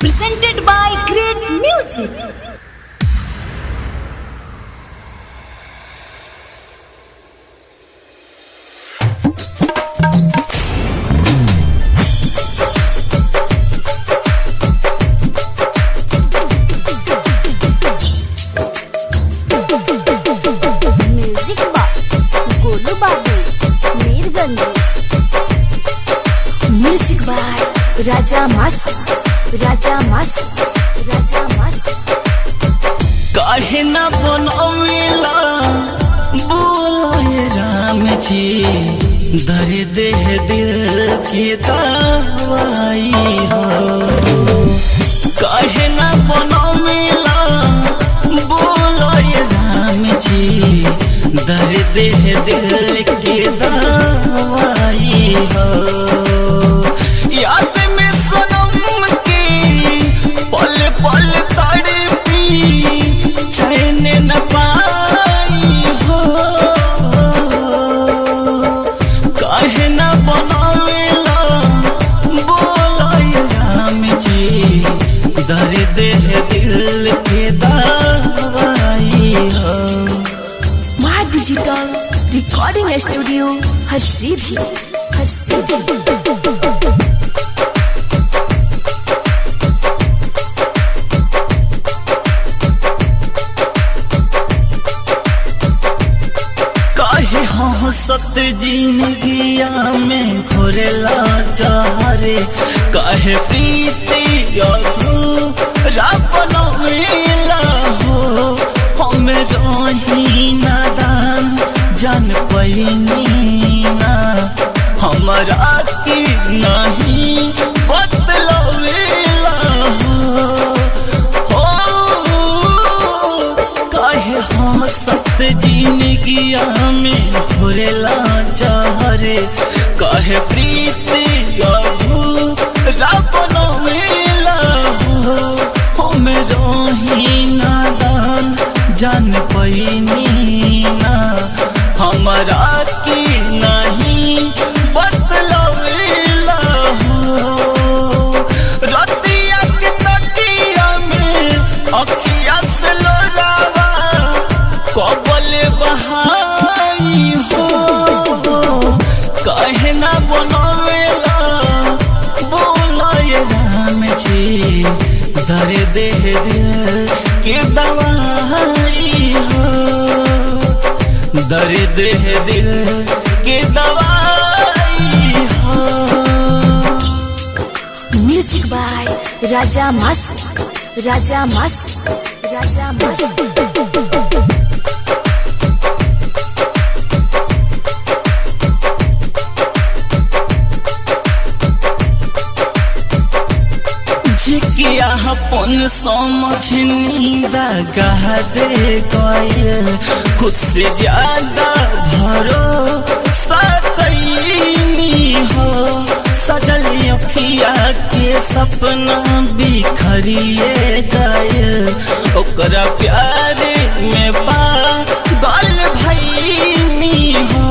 presented by Great Music. Music box Golu बाबू Mirganj. Music by Raja Mas. काहे न बनवेला बोलाए राम जी दर्द है दिल की दवाई हो। काहे न बनवेला बोलाए राम जी दर्द है दिल की दवाई हो। याद में सनम की पल पल तड़पी चैन न पाई हो। काहे न बनावेला बोलाए राम जी दर्द है दिल के दवाई हो। My Digital Recording Studio हर सीधी काहे हंसत जिंदगिया में घोरेला जहरे। काहे प्रीति अधूरा बनवेला हो। हम रही नादान जान पैनी ना हमरा की नहीं बतलवेला हो। काहे हंसत जिंदगिया में घोरेला जहरे। काहे प्रीति अधूरा बनवेला हो। हम रही नादान जान पैनी ना हमरा की नहीं बतलवेला हो। रतिया के तकिया में अखिया से लोरावा कबल बहाई हो। काहे न बनवेला बोलाए राम जी दर्द है दिल के दवाई हो। दर्द है दिल के दवाई हो। Music by Raja Mas. जिकिया अपन समझनी दगा दे गइल। खुद से ज्यादा भरोसा कैनी हो। सजल अखिया के सपना बिखरिए गइल। ओकरा प्यार में पागल भइनी हो।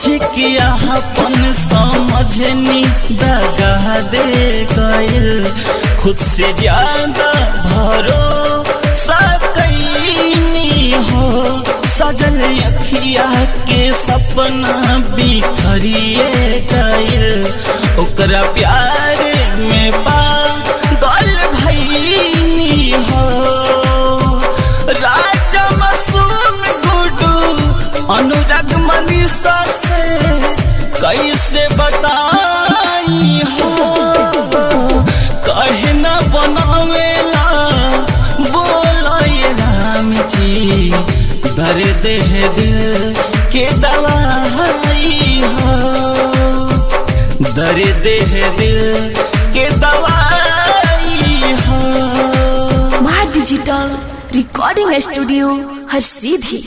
जिकिया अपन समझनी दगा दे गइल। खुद से ज्यादा भरोसा कैनी हो। सजल अखिया के सपना बिखरिए गइल। ओकरा प्यार में पागल भइनी हो। राजा मासूम गुडू अनुराग मनीषा से कैसे बताई हो। काहे न बनावेला बोलाए राम जी दर्द है दिल के दवाई हो। दर्द है दिल के दवाई हो। My Digital Recording Studio हर सीधी